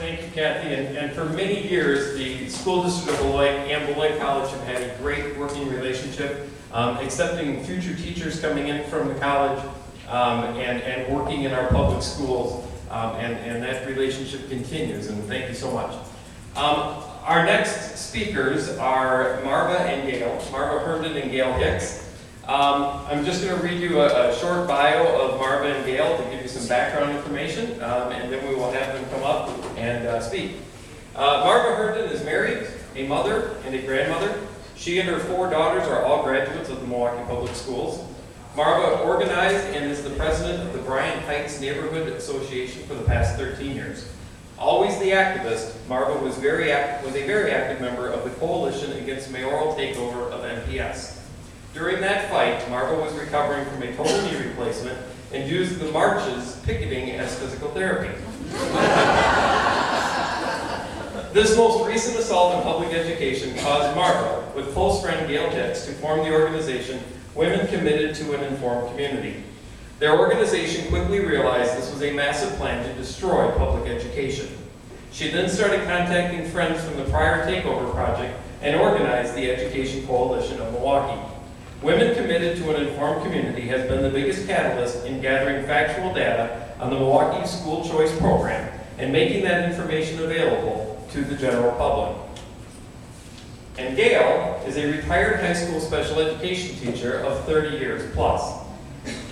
Thank you, Kathy. And for many years, the School District of Beloit and Beloit College have had a great working relationship, accepting future teachers coming in from the college and working in our public schools. And that relationship continues, and thank you so much. Our next speakers are Marva and Gail, Marva Herndon and Gail Hicks. I'm just going to read you a short bio of Marva and Gail to give you some background information, and then we will have them come up and speak. Marva Herndon is married, a mother, and a grandmother. She and her 4 daughters are all graduates of the Milwaukee Public Schools. Marva organized and is the president of the Bryant Heights Neighborhood Association for the past 13 years. Always the activist, Marva was a very active member of the coalition against mayoral takeover of MPS. During that fight, Marva was recovering from a total knee replacement and used the marches picketing as physical therapy. This most recent assault on public education caused Marva, with close friend Gail Hicks, to form the organization Women Committed to an Informed Community. Their organization quickly realized this was a massive plan to destroy public education. She then started contacting friends from the prior takeover project and organized the Education Coalition of Milwaukee. Women Committed to an Informed Community has been the biggest catalyst in gathering factual data on the Milwaukee School Choice Program and making that information available to the general public. And Gail is a retired high school special education teacher of 30 years plus.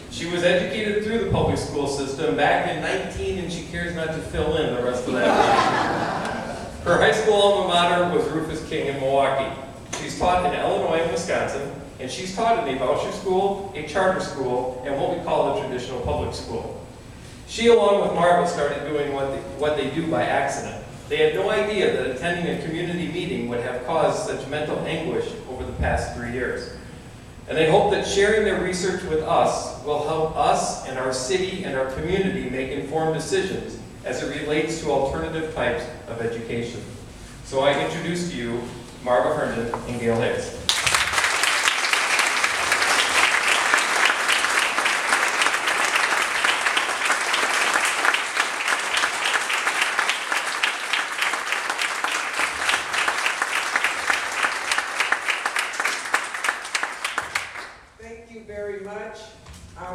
She was educated through the public school system back in 19, and she cares not to fill in the rest of that. Her high school alma mater was Rufus King in Milwaukee. She's taught in Illinois and Wisconsin, and she's taught in a voucher school, a charter school, and what we call a traditional public school. She, along with Marva, started doing what they do by accident. They had no idea that attending a community meeting would have caused such mental anguish over the past 3 years. And they hope that sharing their research with us will help us and our city and our community make informed decisions as it relates to alternative types of education. So I introduce to you Marva Herndon and Gail Hicks.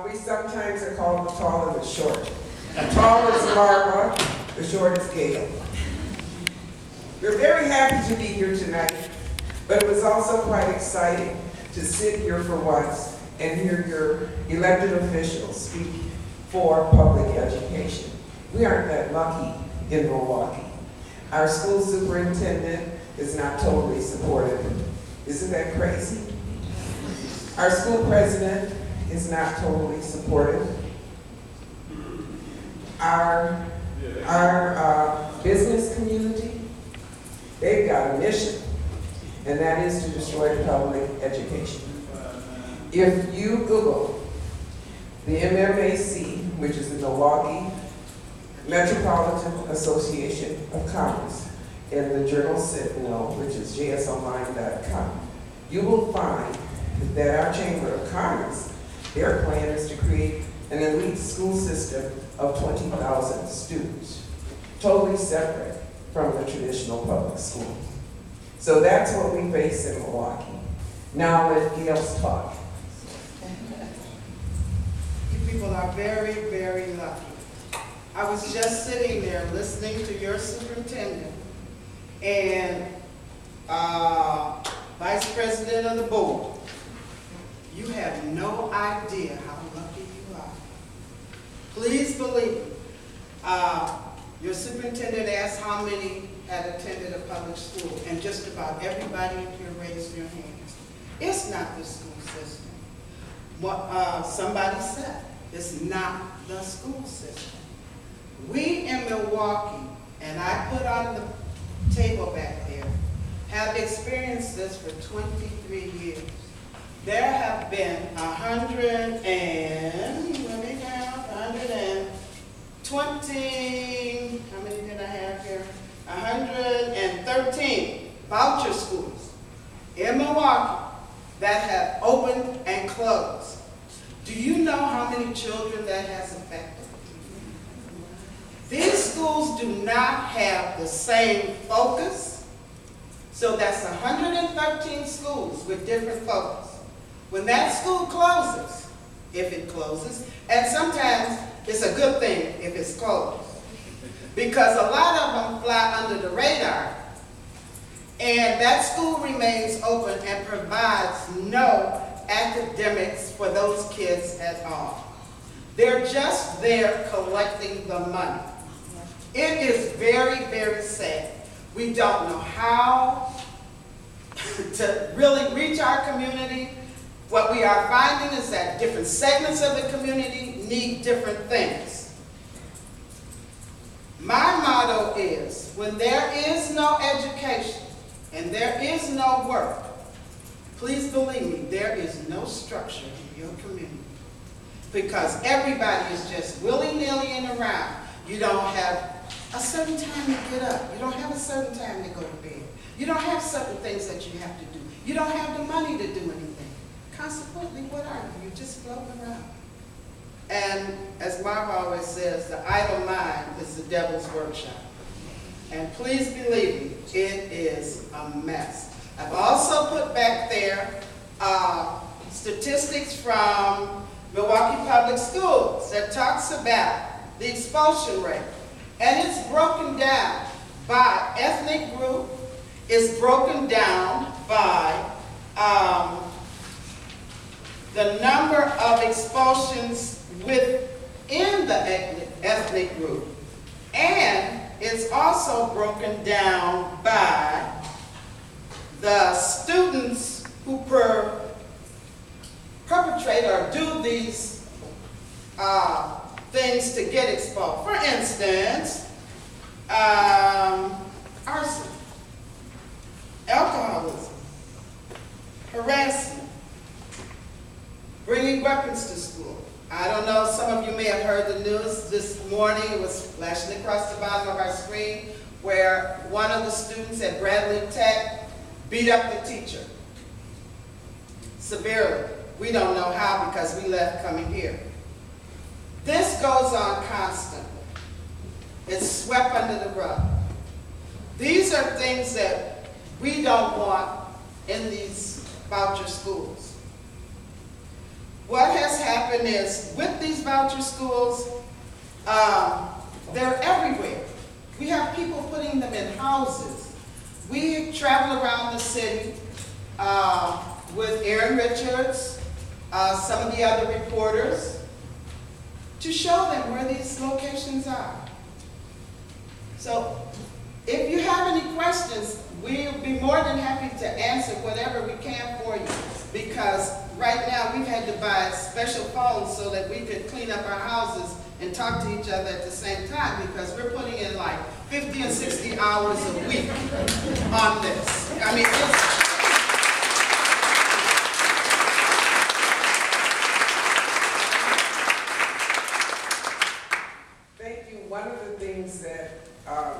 We sometimes are called the tall and the short. The tall is Marva, the short is Gail. We're very happy to be here tonight, but it was also quite exciting to sit here for once and hear your elected officials speak for public education. We aren't that lucky in Milwaukee. Our school superintendent is not totally supportive. Isn't that crazy? Our school president is not totally supportive. Our business community, they've got a mission, and that is to destroy public education. If you Google the MMAC, which is the Milwaukee Metropolitan Association of Commerce, and the Journal Sentinel, which is jsonline.com, you will find that our Chamber of Commerce, their plan is to create an elite school system of 20,000 students, totally separate from the traditional public school. So that's what we face in Milwaukee. Now let Gail's talk. You people are very, very lucky. I was just sitting there listening to your superintendent and vice president of the board. You have no idea how lucky you are. Please believe me. Your superintendent asked how many had attended a public school, and just about everybody here raised their hands. It's not the school system. What somebody said, it's not the school system. We in Milwaukee, and I put on the table back there, have experienced this for 23 years. There have been 120, how many did I have here? 113 voucher schools in Milwaukee that have opened and closed. Do you know how many children that has affected? These schools schools do not have the same focus. So that's 113 schools with different focus. When that school closes, if it closes, and sometimes it's a good thing if it's closed, because a lot of them fly under the radar, and that school remains open and provides no academics for those kids at all. They're just there collecting the money. It is very, very sad. We don't know how to really reach our community. What we are finding is that different segments of the community need different things. My motto is, when there is no education and there is no work, please believe me, there is no structure in your community. Because everybody is just willy-nilly and around. You don't have a certain time to get up. You don't have a certain time to go to bed. You don't have certain things that you have to do. You don't have the money to do anything. Consequently, what are you? You're just floating around. And as Marva always says, the idle mind is the devil's workshop. And please believe me, it is a mess. I've also put back there statistics from Milwaukee Public Schools that talks about the expulsion rate. And it's broken down by ethnic group. It's broken down by the number of expulsions within the ethnic group. And it's also broken down by the students who perpetrate or do these things to get expelled. For instance, arson, alcoholism, harassment, bringing weapons to school. I don't know, some of you may have heard the news this morning. It was flashing across the bottom of our screen where one of the students at Bradley Tech beat up the teacher severely. We don't know how because we left coming here. This goes on constantly. It's swept under the rug. These are things that we don't want in these voucher schools. What has happened is, with these voucher schools, they're everywhere. We have people putting them in houses. We travel around the city with Aaron Richards, some of the other reporters, to show them where these locations are. So if you have any questions, we'll be more than happy to answer whatever we can for you, because right now we've had to buy special phones so that we could clean up our houses and talk to each other at the same time, because we're putting in like 50 and 60 hours a week on this. I mean, Thank you. One of the things that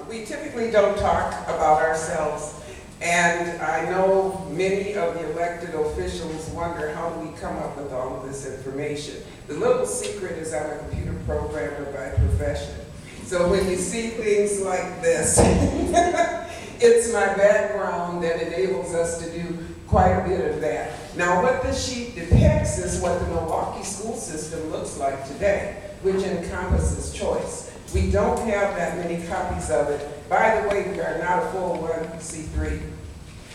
we typically don't talk about ourselves, and I know many of the elected officials wonder how do we come up with all of this information. The little secret is I'm a computer programmer by profession. So when you see things like this, it's my background that enables us to do quite a bit of that. Now what this sheet depicts is what the Milwaukee school system looks like today, which encompasses choice. We don't have that many copies of it. By the way, we are not a full 1C3,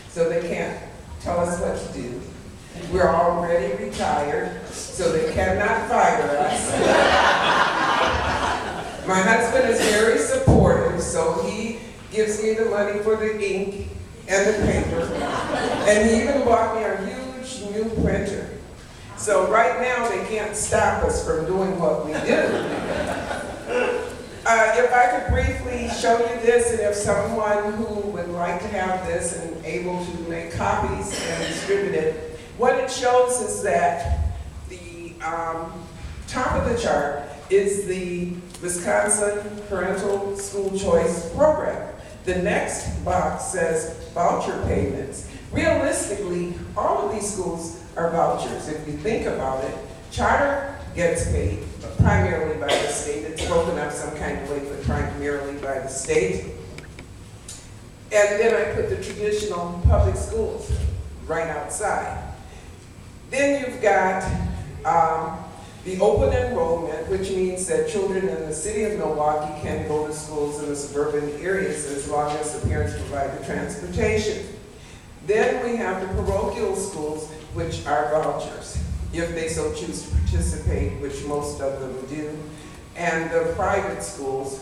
so they can't tell us what to do. We're already retired, so they cannot fire us. My husband is very supportive, so he gives me the money for the ink and the paper, and he even bought me a huge new printer. So right now they can't stop us from doing what we do. If I could briefly show you this, and if someone who would like to have this and able to make copies and distribute it, what it shows is that the top of the chart is the Wisconsin Parental School Choice Program. The next box says voucher payments. Realistically, all of these schools are vouchers. If you think about it, charter gets paid, primarily by the state. It's broken up some kind of way, but primarily by the state. And then I put the traditional public schools right outside. Then you've got the open enrollment, which means that children in the city of Milwaukee can go to schools in the suburban areas as long as the parents provide the transportation. Then we have the parochial schools, which are vouchers, if they so choose to participate, which most of them do. And the private schools,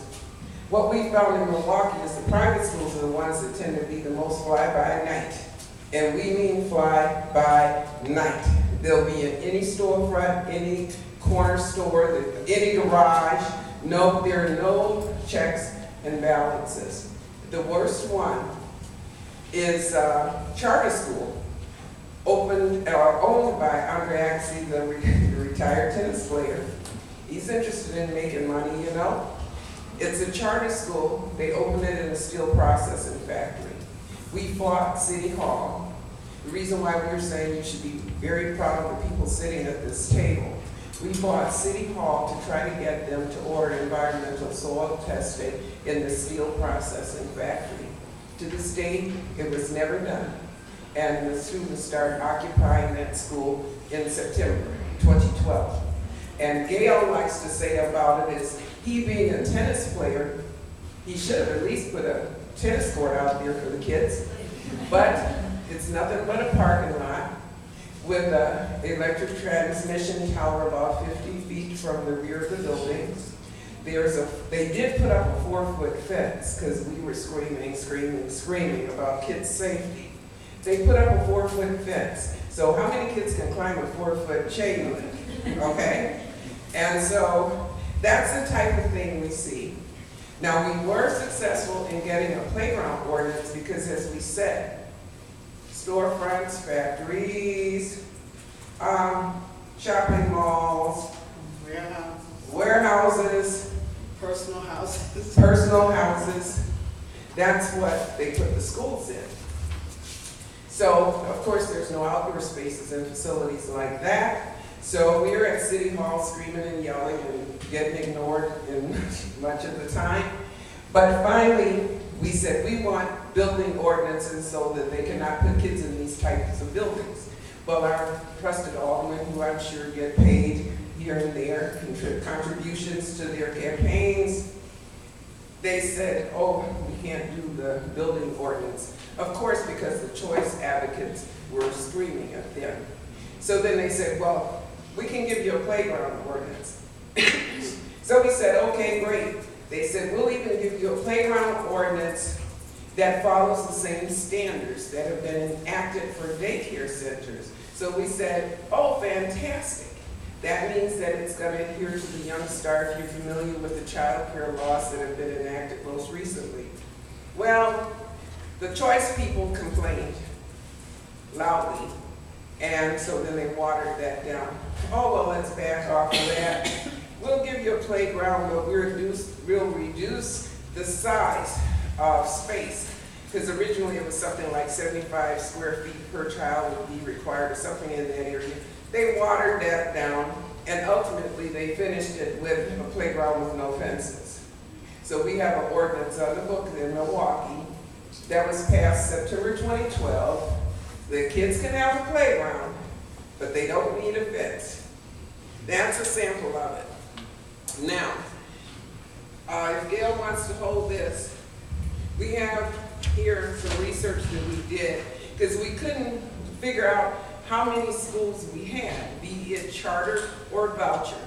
what we found in Milwaukee is the private schools are the ones that tend to be the most fly-by-night. And we mean fly-by-night. They'll be in any storefront, any corner store, any garage. No, there are no checks and balances. The worst one is charter school, owned by Andre Agassi, the retired tennis player. He's interested in making money, you know. It's a charter school. They opened it in a steel processing factory. We fought City Hall. The reason why we're saying you should be very proud of the people sitting at this table. We fought City Hall to try to get them to order environmental soil testing in the steel processing factory. To this day, it was never done. And the students started occupying that school in September 2012. And Gail likes to say about it is, he being a tennis player, he should have at least put a tennis court out there for the kids. But it's nothing but a parking lot with an electric transmission tower about 50 feet from the rear of the buildings. They did put up a 4-foot fence because we were screaming about kids' safety. They put up a 4-foot fence. So how many kids can climb a 4-foot chain link, okay? And so that's the type of thing we see. Now, we were successful in getting a playground ordinance because, as we said, storefronts, factories, shopping malls, warehouses, personal houses. That's what they put the schools in. So, of course, there's no outdoor spaces and facilities like that. So we were at City Hall screaming and yelling and getting ignored in much of the time. But finally, we said we want building ordinances so that they cannot put kids in these types of buildings. Well, our trusted aldermen, who I'm sure get paid here and there, contributions to their campaigns, they said, oh, we can't do the building ordinance. Of course, because the choice advocates were screaming at them. So then they said, well, we can give you a playground ordinance. So we said, okay, great. They said, we'll even give you a playground ordinance that follows the same standards that have been enacted for daycare centers. So we said, oh, fantastic. That means that it's going to adhere to the Young Start, if you're familiar with the child care laws that have been enacted most recently. Well, the choice people complained loudly, and so then they watered that down. Oh, well, let's back off of that. We'll give you a playground, but we'll reduce the size of space. Because originally it was something like 75 square feet per child would be required, or something in that area. They watered that down, and ultimately they finished it with a playground with no fences. So we have an ordinance on the book in Milwaukee that was passed September 2012. The kids can have a playground, but they don't need a fence. That's a sample of it. Now, if Gail wants to hold this, we have here some research that we did, because we couldn't figure out how many schools we had, be it charter or voucher.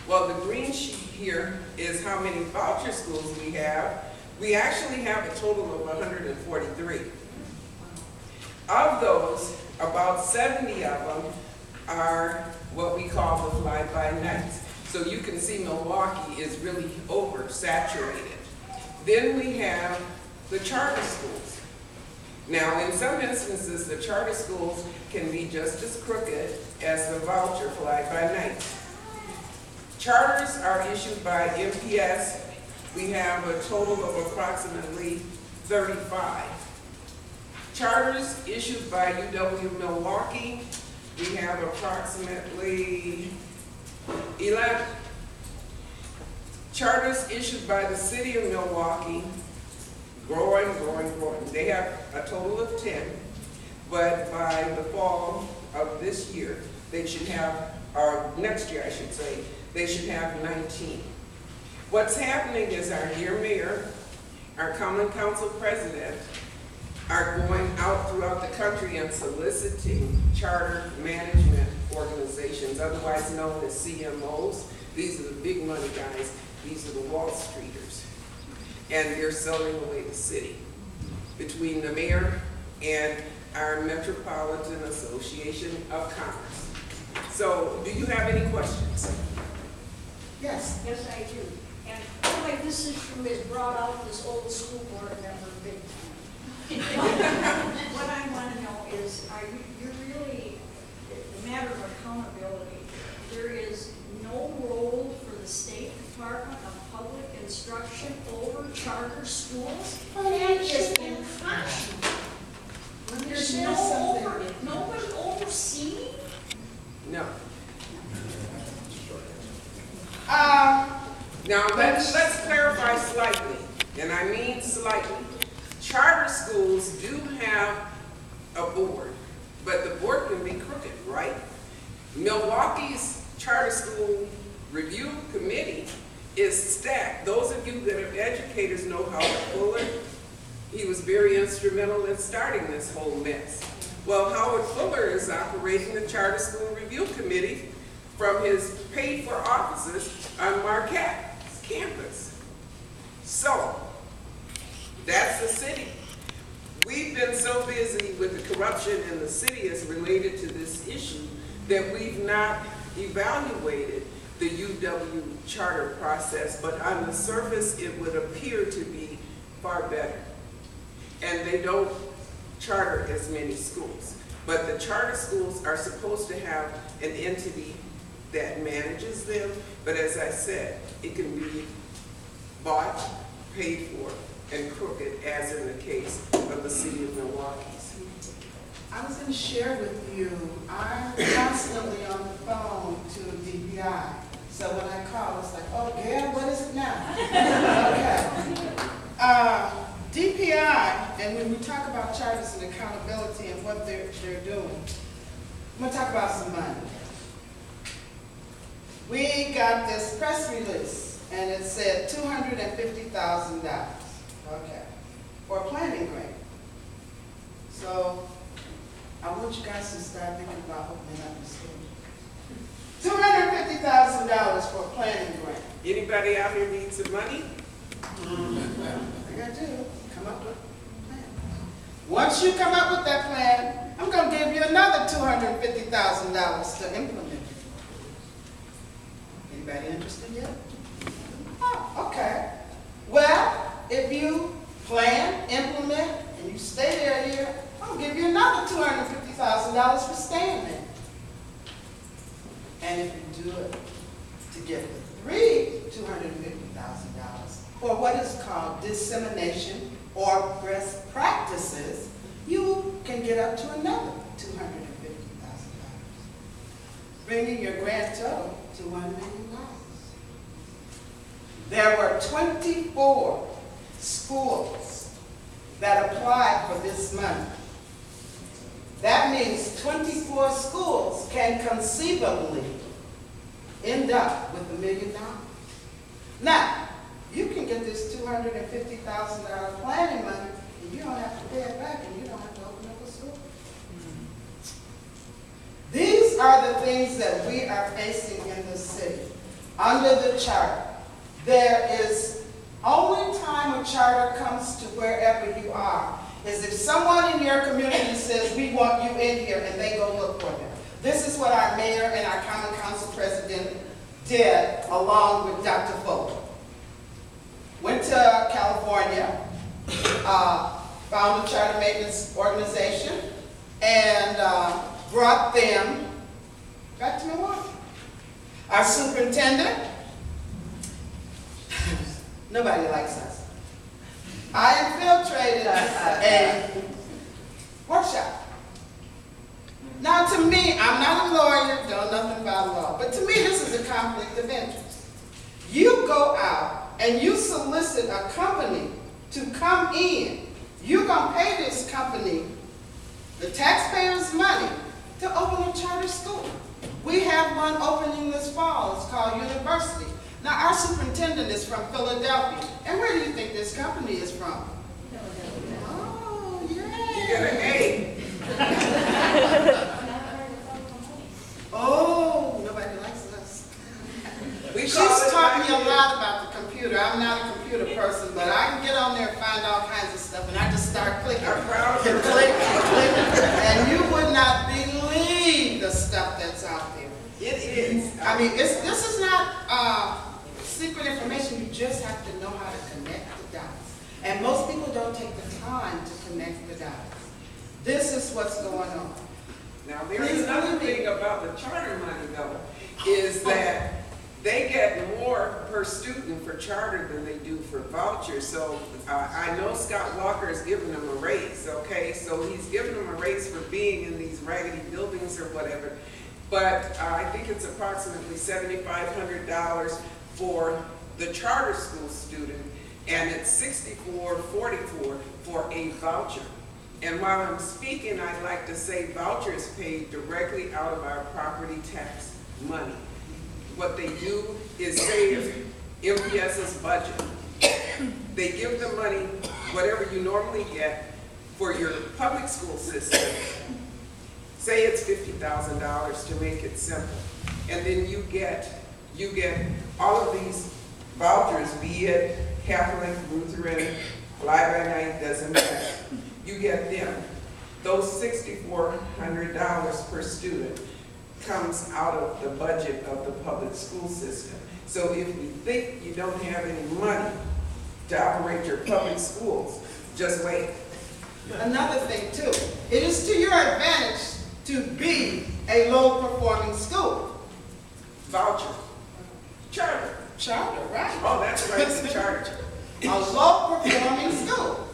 Well, the green sheet here is how many voucher schools we have. We actually have a total of 143. Of those, about 70 of them are what we call the fly-by-nights. So you can see Milwaukee is really oversaturated. Then we have the charter schools. Now, in some instances, the charter schools can be just as crooked as the voucher fly-by-night. Charters are issued by MPS. We have a total of approximately 35. Charters issued by UW Milwaukee, we have approximately 11. Charters issued by the city of Milwaukee, growing. They have a total of 10, but by the fall of this year, they should have, or next year I should say, they should have 19. What's happening is our dear mayor, our common council president, are going out throughout the country and soliciting charter management organizations, otherwise known as CMOs. These are the big money guys. These are the Wall Streeters. And they're selling away the city between the mayor and our Metropolitan Association of Commerce. So, do you have any questions? Yes. Yes, I do. And boy, this issue has brought out this old school board member big time. What I want to know is, are you're really, the matter of accountability, there is no role for the State Department of Public Instruction over charter schools? That is unconscionable. There's nobody overseeing? No. Now Let's clarify slightly, and I mean slightly. Charter schools do have a board, but the board can be crooked, right? Milwaukee's Charter School Review Committee is stacked. Those of you that are educators know Howard Fuller. He was very instrumental in starting this whole mess. Well, Howard Fuller is operating the Charter School Review Committee from his paid-for offices on Marquette's campus. So, that's the city. We've been so busy with the corruption in the city as related to this issue that we've not evaluated the UW charter process, but on the surface it would appear to be far better. And they don't charter as many schools. But the charter schools are supposed to have an entity that manages them, but as I said, it can be bought, paid for, and crooked, as in the case of the city of Milwaukee. I was going to share with you, I'm constantly on the phone to DPI. So when I call, it's like, oh, Gail, what is it now? Okay. DPI, and when we talk about charters and accountability and what they're doing, I'm going to talk about some money. We got this press release, and it said $250,000, okay, for a planning grant. So I want you guys to start thinking about opening up the school. $250,000 for a planning grant. Anybody out here need some money? I got to come up with a plan. Once you come up with that plan, I'm going to give you another $250,000 to implement it. Anybody interested yet? Oh, okay. Well, if you plan, implement, and you stay there a year, I'll give you another $250,000 for staying there. And if you do it to get the $250,000 for what is called dissemination or best practices, you can get up to another $250,000, bringing your grand total to $1 million. There were 24 schools that applied for this money. That means 24 schools can conceivably end up with $1 million. Now, you can get this $250,000 planning money, and you don't have to pay it back, and you don't have to open up a school. These are the things that we are facing in the city. Under the charter, there is only time a charter comes to wherever you are is if someone in your community says, we want you in here, and they go look for them. This is what our mayor and our common council president did along with Dr. Fuller. Went to California, found a charter maintenance organization, and brought them back to Milwaukee. Our superintendent, nobody likes us. I infiltrated a workshop. Now to me, I'm not a lawyer, don't know nothing about law, but to me this is a conflict of interest. You go out and you solicit a company to come in. You're going to pay this company the taxpayers' money to open a charter school. We have one opening this fall. It's called University. Now, our superintendent is from Philadelphia. And where do you think this company is from? Oh, You yeah. get an A. Oh, nobody likes us. We call She's it taught me a like lot about the computer. I'm not a computer person, but I can get on there and find all kinds of stuff, and I just start clicking. I'm proud of And her. click, and click, and you would not believe the stuff that's out there. It is. I mean, this is not secret information. You just have to know how to connect the dots. And most people don't take the time to connect the dots. This is what's going on. Now, there's another thing about the charter money, though, is that they get more per student for charter than they do for vouchers. So I know Scott Walker is giving them a raise, okay? So he's giving them a raise for being in these raggedy buildings or whatever. But I think it's approximately $7,500 for the charter school student, and it's $64.44 for a voucher. And while I'm speaking, I'd like to say vouchers paid directly out of our property tax money. What they do is save MPS's budget. They give the money, whatever you normally get for your public school system. Say it's $50,000 to make it simple. And then you get all of these vouchers, be it Catholic, Lutheran, fly-by-night, doesn't matter. You get them. Those $6,400 per student comes out of the budget of the public school system. So if you think you don't have any money to operate your public schools, just wait. Another thing too, it is to your advantage to be a low-performing school. Voucher. Charter. Charter, right? Oh, that's right, it's a charter. A low-performing school.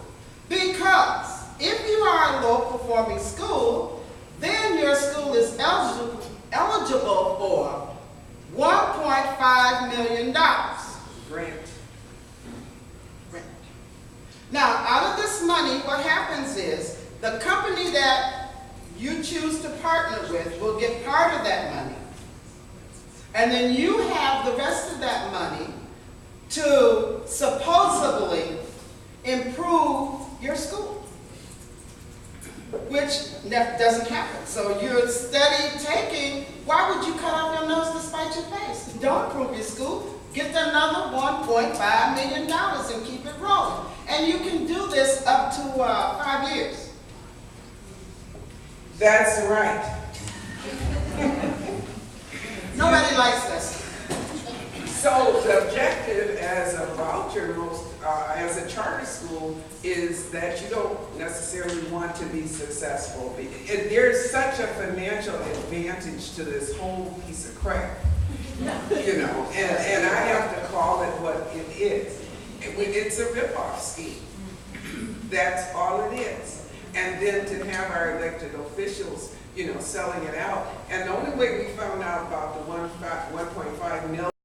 Because if you are a low-performing school, then your school is eligible for $1.5 million. Grant. Now, out of this money, what happens is the company that you choose to partner with will get part of that money. And then you have the rest of that money to supposedly improve your school, which doesn't happen. So you're steady taking, why would you cut off your nose to spite your face? Don't improve your school. Get another $1.5 million and keep it rolling. And you can do this up to 5 years. That's right. Nobody likes this. So the objective as a voucher, as a charter school, is that you don't necessarily want to be successful. There's such a financial advantage to this whole piece of crap, you know, and I have to call it what it is. It's a rip-off scheme. That's all it is. And then to have our elected officials, you know, selling it out. And the only way we found out about the $1.5 million